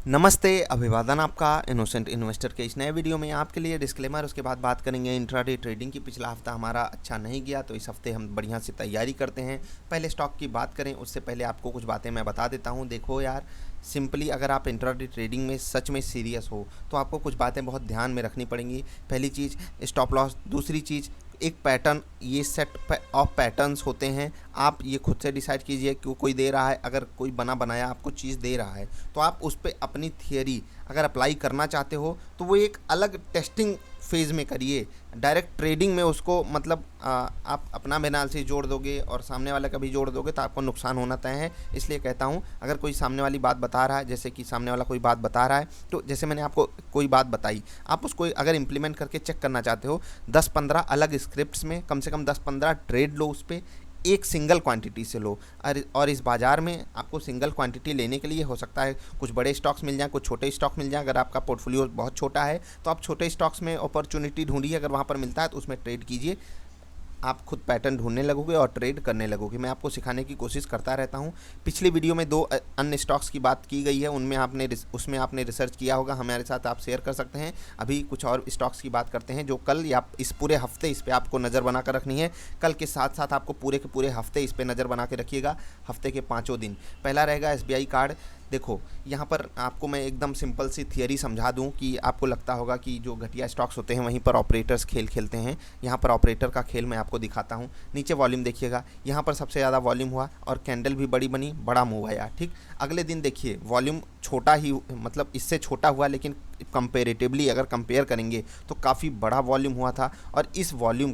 नमस्ते, अभिवादन आपका इनोसेंट इन्वेस्टर के इस नए वीडियो में आपके लिए डिस्क्लेमर। उसके बाद बात करेंगे इंट्राडे ट्रेडिंग की। पिछला हफ्ता हमारा अच्छा नहीं गया, तो इस हफ्ते हम बढ़िया से तैयारी करते हैं। पहले स्टॉक की बात करें उससे पहले आपको कुछ बातें मैं बता देता हूं। देखो यार, सिंपली अगर आप इंट्राडे ट्रेडिंग में सच में सीरियस हो तो आपको कुछ बातें बहुत ध्यान में रखनी पड़ेंगी। पहली चीज़ स्टॉप लॉस, दूसरी चीज़ एक पैटर्न, ये सेट ऑफ पैटर्न्स होते हैं। आप ये खुद से डिसाइड कीजिए कि कोई दे रहा है, अगर कोई बना बनाया आपको चीज़ दे रहा है तो आप उस पर अपनी थियरी अगर अप्लाई करना चाहते हो तो वो एक अलग टेस्टिंग फेज़ में करिए। डायरेक्ट ट्रेडिंग में उसको मतलब आप अपना एनालिसिस जोड़ दोगे और सामने वाला का भी जोड़ दोगे तो आपको नुकसान होना तय है। इसलिए कहता हूँ, अगर कोई सामने वाली बात बता रहा है, जैसे कि सामने वाला कोई बात बता रहा है, तो जैसे मैंने आपको कोई बात बताई, आप उसको अगर इम्प्लीमेंट करके चेक करना चाहते हो 10-15 अलग स्क्रिप्ट्स में कम से कम 10-15 ट्रेड लो, उस पर एक सिंगल क्वांटिटी से लो। और इस बाज़ार में आपको सिंगल क्वांटिटी लेने के लिए हो सकता है कुछ बड़े स्टॉक्स मिल जाएं, कुछ छोटे स्टॉक मिल जाएं। अगर आपका पोर्टफोलियो बहुत छोटा है तो आप छोटे स्टॉक्स में अपॉर्चुनिटी ढूंढिए, अगर वहाँ पर मिलता है तो उसमें ट्रेड कीजिए। आप खुद पैटर्न ढूंढने लगोगे और ट्रेड करने लगोगे। मैं आपको सिखाने की कोशिश करता रहता हूं। पिछली वीडियो में 2 अन्य स्टॉक्स की बात की गई है, उसमें आपने रिसर्च किया होगा, हमारे साथ आप शेयर कर सकते हैं। अभी कुछ और स्टॉक्स की बात करते हैं जो कल या इस पूरे हफ्ते इस पर आपको नज़र बना कर रखनी है। कल के साथ साथ आपको पूरे के पूरे हफ्ते इस पर नज़र बना के रखिएगा, हफ्ते के 5 दिन। पहला रहेगा SBI कार्ड। देखो, यहाँ पर आपको मैं एकदम सिंपल सी थियरी समझा दूँ कि आपको लगता होगा कि जो घटिया स्टॉक्स होते हैं वहीं पर ऑपरेटर्स खेल खेलते हैं। यहाँ पर ऑपरेटर का खेल मैं आपको दिखाता हूँ। नीचे वॉल्यूम देखिएगा, यहाँ पर सबसे ज़्यादा वॉल्यूम हुआ और कैंडल भी बड़ी बनी, बड़ा मूव आया। ठीक, अगले दिन देखिए वॉल्यूम छोटा ही, मतलब इससे छोटा हुआ, लेकिन कंपेरेटिवली अगर कंपेयर करेंगे तो काफ़ी बड़ा वॉल्यूम हुआ था। और इस वॉल्यूम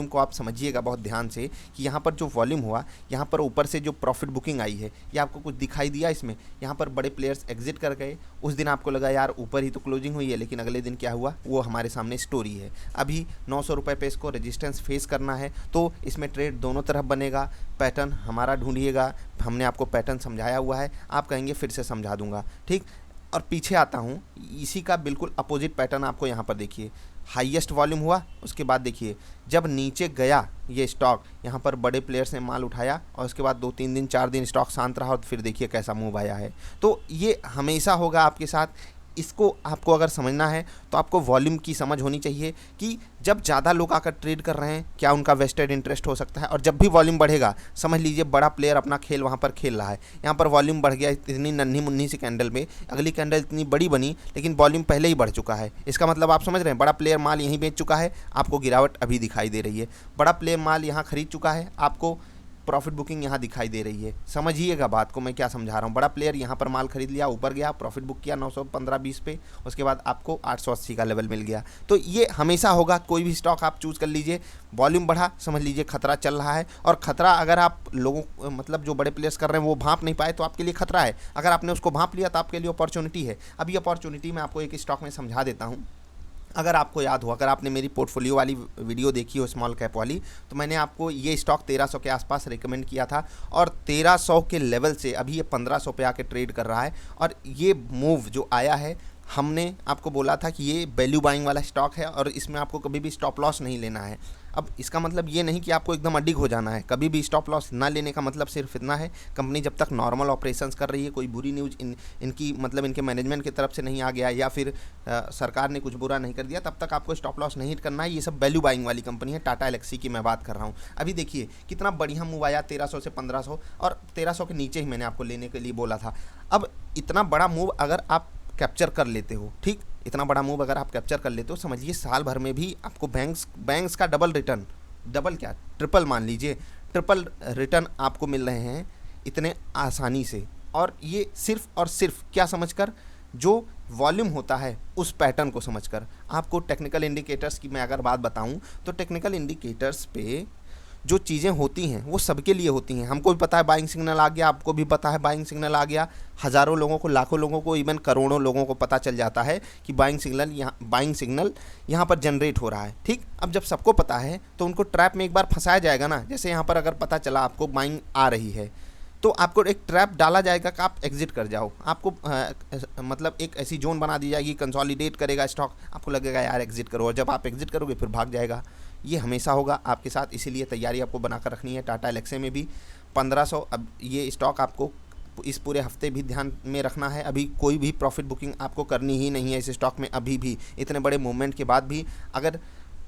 को आप समझिएगा बहुत ध्यान से कि यहाँ पर जो वॉल्यूम हुआ, यहाँ पर ऊपर से जो प्रॉफिट बुकिंग आई है, ये आपको कुछ दिखाई दिया इसमें? यहाँ पर बड़े प्लेयर्स एग्जिट कर गए। उस दिन आपको लगा यार ऊपर ही तो क्लोजिंग हुई है, लेकिन अगले दिन क्या हुआ वो हमारे सामने स्टोरी है। अभी 900 रुपये पे इसको रेजिस्टेंस फेस करना है, तो इसमें ट्रेड दोनों तरफ बनेगा। पैटर्न हमारा ढूंढिएगा, हमने आपको पैटर्न समझाया हुआ है, आप कहेंगे फिर से समझा दूंगा। ठीक, और पीछे आता हूँ, इसी का बिल्कुल अपोजिट पैटर्न आपको यहाँ पर देखिए। हाईएस्ट वॉल्यूम हुआ, उसके बाद देखिए जब नीचे गया ये स्टॉक, यहाँ पर बड़े प्लेयर्स ने माल उठाया और उसके बाद 2-3 दिन 4 दिन स्टॉक शांत रहा और फिर देखिए कैसा मूव आया है। तो ये हमेशा होगा आपके साथ। इसको आपको अगर समझना है तो आपको वॉल्यूम की समझ होनी चाहिए कि जब ज़्यादा लोग आकर ट्रेड कर रहे हैं क्या उनका वेस्टेड इंटरेस्ट हो सकता है। और जब भी वॉल्यूम बढ़ेगा, समझ लीजिए बड़ा प्लेयर अपना खेल वहाँ पर खेल रहा है। यहाँ पर वॉल्यूम बढ़ गया इतनी नन्ही मुन्नी सी कैंडल में, अगली कैंडल इतनी बड़ी बनी लेकिन वॉल्यूम पहले ही बढ़ चुका है। इसका मतलब आप समझ रहे हैं, बड़ा प्लेयर माल यहीं बेच चुका है, आपको गिरावट अभी दिखाई दे रही है। बड़ा प्लेयर माल यहाँ खरीद चुका है, आपको प्रॉफिट बुकिंग यहाँ दिखाई दे रही है। समझिएगा बात को मैं क्या समझा रहा हूँ। बड़ा प्लेयर यहाँ पर माल खरीद लिया, ऊपर गया, प्रॉफिट बुक किया 915-20 पे, उसके बाद आपको 880 का लेवल मिल गया। तो ये हमेशा होगा, कोई भी स्टॉक आप चूज़ कर लीजिए, वॉल्यूम बढ़ा समझ लीजिए खतरा चल रहा है। और खतरा अगर आप लोगों मतलब जो बड़े प्लेयर्स कर रहे हैं वो भांप नहीं पाए तो आपके लिए खतरा है। अगर आपने उसको भांप लिया तो आपके लिए अपॉर्चुनिटी है। अब ये अपॉर्चुनिटी मैं आपको एक स्टॉक में समझा देता हूँ। अगर आपको याद हो, अगर आपने मेरी पोर्टफोलियो वाली वीडियो देखी हो स्मॉल कैप वाली, तो मैंने आपको ये स्टॉक 1300 के आसपास रिकमेंड किया था और 1300 के लेवल से अभी ये 1500 पे आके ट्रेड कर रहा है। और ये मूव जो आया है, हमने आपको बोला था कि ये वैल्यू बाइंग वाला स्टॉक है और इसमें आपको कभी भी स्टॉप लॉस नहीं लेना है। अब इसका मतलब ये नहीं कि आपको एकदम अडिग हो जाना है, कभी भी स्टॉप लॉस ना लेने का मतलब सिर्फ इतना है, कंपनी जब तक नॉर्मल ऑपरेशंस कर रही है, कोई बुरी न्यूज़ इनकी मतलब इनके मैनेजमेंट की तरफ से नहीं आ गया या फिर सरकार ने कुछ बुरा नहीं कर दिया, तब तक आपको स्टॉप लॉस नहीं करना है। ये सब वैल्यू बाइंग वाली कंपनी है, टाटा एल्क्सी की मैं बात कर रहा हूँ। अभी देखिए कितना बढ़िया मूव आया 1300 से 1500, और 1300 के नीचे ही मैंने आपको लेने के लिए बोला था। अब इतना बड़ा मूव अगर आप कैप्चर कर लेते हो, ठीक, इतना बड़ा मूव अगर आप कैप्चर कर लेते हो, समझिए साल भर में भी आपको बैंक्स का डबल रिटर्न, डबल क्या ट्रिपल मान लीजिए, ट्रिपल रिटर्न आपको मिल रहे हैं इतने आसानी से। और ये सिर्फ और सिर्फ क्या समझकर, जो वॉल्यूम होता है उस पैटर्न को समझकर। आपको टेक्निकल इंडिकेटर्स की मैं अगर बात बताऊं तो टेक्निकल इंडिकेटर्स पे जो चीज़ें होती हैं वो सबके लिए होती हैं। हमको भी पता है बाइंग सिग्नल आ गया, आपको भी पता है बाइंग सिग्नल आ गया, हज़ारों लोगों को, लाखों लोगों को, इवन करोड़ों लोगों को पता चल जाता है कि बाइंग सिग्नल यहाँ पर जनरेट हो रहा है। ठीक, अब जब सबको पता है तो उनको ट्रैप में एक बार फंसाया जाएगा ना। जैसे यहाँ पर अगर पता चला आपको बाइंग आ रही है तो आपको एक ट्रैप डाला जाएगा कि आप एग्जिट कर जाओ। आपको मतलब एक ऐसी जोन बना दी जाएगी, कंसोलिडेट करेगा स्टॉक, आपको लगेगा यार एग्जिट करो, और जब आप एग्जिट करोगे फिर भाग जाएगा। ये हमेशा होगा आपके साथ, इसीलिए तैयारी आपको बनाकर रखनी है। टाटा एल्क्सी में भी 1500, अब ये स्टॉक आपको इस पूरे हफ्ते भी ध्यान में रखना है। अभी कोई भी प्रॉफिट बुकिंग आपको करनी ही नहीं है इस स्टॉक में। अभी भी इतने बड़े मूवमेंट के बाद भी अगर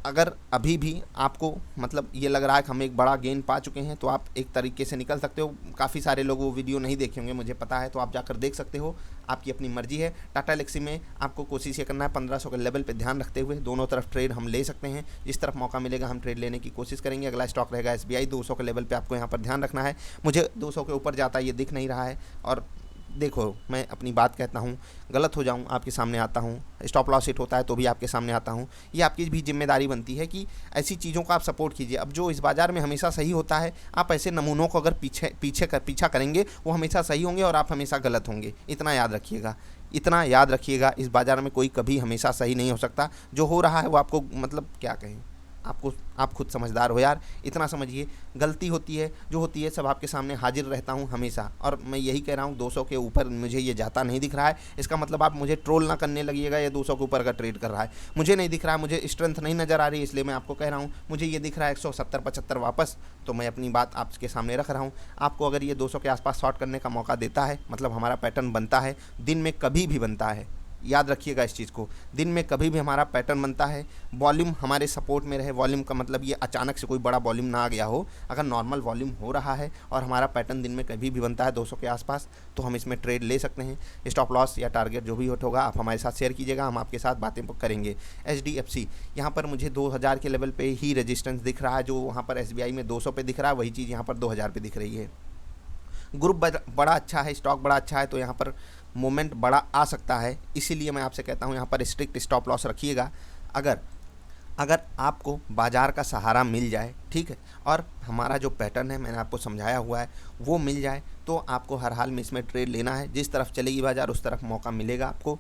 अगर अभी भी आपको मतलब ये लग रहा है कि हम एक बड़ा गेन पा चुके हैं, तो आप एक तरीके से निकल सकते हो। काफ़ी सारे लोग वो वीडियो नहीं देखे होंगे, मुझे पता है, तो आप जाकर देख सकते हो, आपकी अपनी मर्जी है। टाटा एल्क्सी में आपको कोशिश ये करना है 1500 के लेवल पे ध्यान रखते हुए दोनों तरफ ट्रेड हम ले सकते हैं। जिस तरफ मौका मिलेगा हम ट्रेड लेने की कोशिश करेंगे। अगला स्टॉक रहेगा SBI, 200 के लेवल पे आपको यहाँ पर ध्यान रखना है। मुझे 200 के ऊपर जाता ये दिख नहीं रहा है, और देखो मैं अपनी बात कहता हूँ, गलत हो जाऊँ आपके सामने आता हूँ, स्टॉप लॉस हिट होता है तो भी आपके सामने आता हूँ। ये आपकी भी जिम्मेदारी बनती है कि ऐसी चीज़ों का आप सपोर्ट कीजिए। अब जो इस बाज़ार में हमेशा सही होता है, आप ऐसे नमूनों को अगर पीछा करेंगे वो हमेशा सही होंगे और आप हमेशा गलत होंगे। इतना याद रखिएगा, इतना याद रखिएगा। इस बाज़ार में कोई कभी हमेशा सही नहीं हो सकता। जो हो रहा है वो आपको मतलब क्या कहें, आप खुद समझदार हो यार, इतना समझिए। गलती होती है, जो होती है सब आपके सामने हाजिर रहता हूँ हमेशा, और मैं यही कह रहा हूँ 200 के ऊपर मुझे ये जाता नहीं दिख रहा है। इसका मतलब आप मुझे ट्रोल ना करने लगिएगा, ये 200 के ऊपर का ट्रेड कर रहा है। मुझे नहीं दिख रहा है, मुझे स्ट्रेंथ नहीं नज़र आ रही, इसलिए मैं आपको कह रहा हूँ। मुझे ये दिख रहा है 170-75 वापस, तो मैं अपनी बात आपके सामने रख रहा हूँ। आपको अगर ये 200 के आसपास शॉर्ट करने का मौका देता है, मतलब हमारा पैटर्न बनता है, दिन में कभी भी बनता है, याद रखिएगा इस चीज़ को, दिन में कभी भी हमारा पैटर्न बनता है। वॉल्यूम हमारे सपोर्ट में रहे, वॉल्यूम का मतलब ये अचानक से कोई बड़ा वॉल्यूम ना आ गया हो, अगर नॉर्मल वॉल्यूम हो रहा है और हमारा पैटर्न दिन में कभी भी बनता है 200 के आसपास, तो हम इसमें ट्रेड ले सकते हैं। स्टॉप लॉस या टारगेट जो भी होगा आप हमारे साथ शेयर कीजिएगा, हम आपके साथ बातें करेंगे। HDFC यहाँ पर मुझे 2000 के लेवल पर ही रेजिस्टेंस दिख रहा है, जो वहाँ पर SBI में 200 पे दिख रहा है, वही चीज़ यहाँ पर 2000 पे दिख रही है। ग्रुप बड़ा अच्छा है, स्टॉक बड़ा अच्छा है, तो यहाँ पर मोमेंट बड़ा आ सकता है। इसीलिए मैं आपसे कहता हूँ यहाँ पर स्ट्रिक्ट स्टॉप लॉस रखिएगा। अगर आपको बाज़ार का सहारा मिल जाए, ठीक है, और हमारा जो पैटर्न है मैंने आपको समझाया हुआ है वो मिल जाए, तो आपको हर हाल में इसमें ट्रेड लेना है। जिस तरफ चलेगी बाज़ार उस तरफ मौका मिलेगा आपको।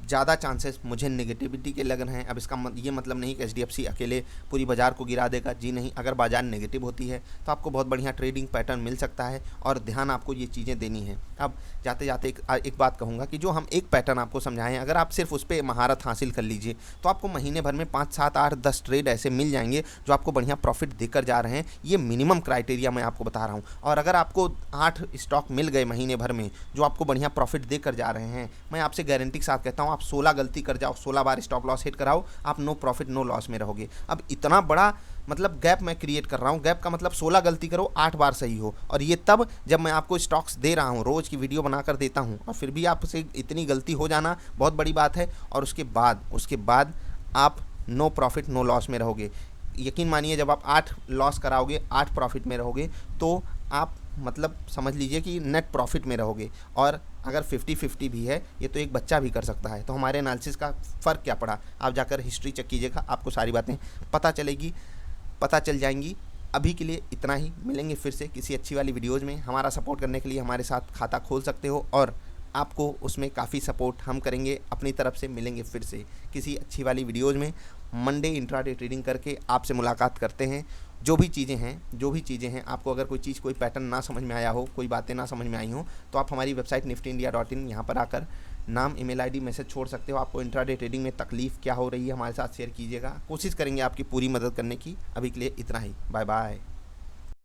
ज़्यादा चांसेस मुझे नेगेटिविटी के लग रहे हैं। अब इसका ये मतलब नहीं कि HDFC अकेले पूरी बाज़ार को गिरा देगा, जी नहीं। अगर बाज़ार नेगेटिव होती है तो आपको बहुत बढ़िया ट्रेडिंग पैटर्न मिल सकता है, और ध्यान आपको ये चीज़ें देनी है। अब जाते जाते एक बात कहूँगा कि जो हम एक पैटर्न आपको समझाएं, अगर आप सिर्फ उस पर महारत हासिल कर लीजिए तो आपको महीने भर में 5, 7, 8, 10 ट्रेड ऐसे मिल जाएंगे जो आपको बढ़िया प्रॉफिट देकर जा रहे हैं। ये मिनिमम क्राइटेरिया मैं आपको बता रहा हूँ। और अगर आपको 8 स्टॉक मिल गए महीने भर में जो आपको बढ़िया प्रॉफिट देकर जा रहे हैं, मैं आपसे गारंटी के साथ कहता हूँ, आप 16 गलती कर जाओ, 16 बार स्टॉप लॉस हिट कराओ, आप नो प्रॉफिट नो लॉस में रहोगे। अब इतना बड़ा मतलब गैप मैं क्रिएट कर रहा हूँ, गैप का मतलब 16 गलती करो 8 बार सही हो, और ये तब जब मैं आपको स्टॉक्स दे रहा हूँ, रोज़ की वीडियो बनाकर देता हूँ, और फिर भी आपसे इतनी गलती हो जाना बहुत बड़ी बात है। और उसके बाद आप नो प्रॉफिट नो लॉस में रहोगे। यकीन मानिए, जब आप 8 लॉस कराओगे 8 प्रॉफिट में रहोगे, तो आप मतलब समझ लीजिए कि नेट प्रॉफिट में रहोगे। और अगर 50-50 भी है, ये तो एक बच्चा भी कर सकता है। तो हमारे एनालिसिस का फ़र्क क्या पड़ा, आप जाकर हिस्ट्री चेक कीजिएगा, आपको सारी बातें पता चल जाएंगी। अभी के लिए इतना ही, मिलेंगे फिर से किसी अच्छी वाली वीडियोज़ में। हमारा सपोर्ट करने के लिए हमारे साथ खाता खोल सकते हो, और आपको उसमें काफ़ी सपोर्ट हम करेंगे अपनी तरफ से। मिलेंगे फिर से किसी अच्छी वाली वीडियोज़ में। मंडे इंट्राडे ट्रेडिंग करके आपसे मुलाकात करते हैं। जो भी चीज़ें हैं आपको अगर कोई पैटर्न ना समझ में आया हो, कोई बातें ना समझ में आई हो, तो आप हमारी वेबसाइट niftyindia.in यहाँ पर आकर नाम, email ID, मैसेज छोड़ सकते हो। आपको इंट्राडे ट्रेडिंग में तकलीफ़ क्या हो रही है हमारे साथ शेयर कीजिएगा, कोशिश करेंगे आपकी पूरी मदद करने की। अभी के लिए इतना ही, बाय बाय।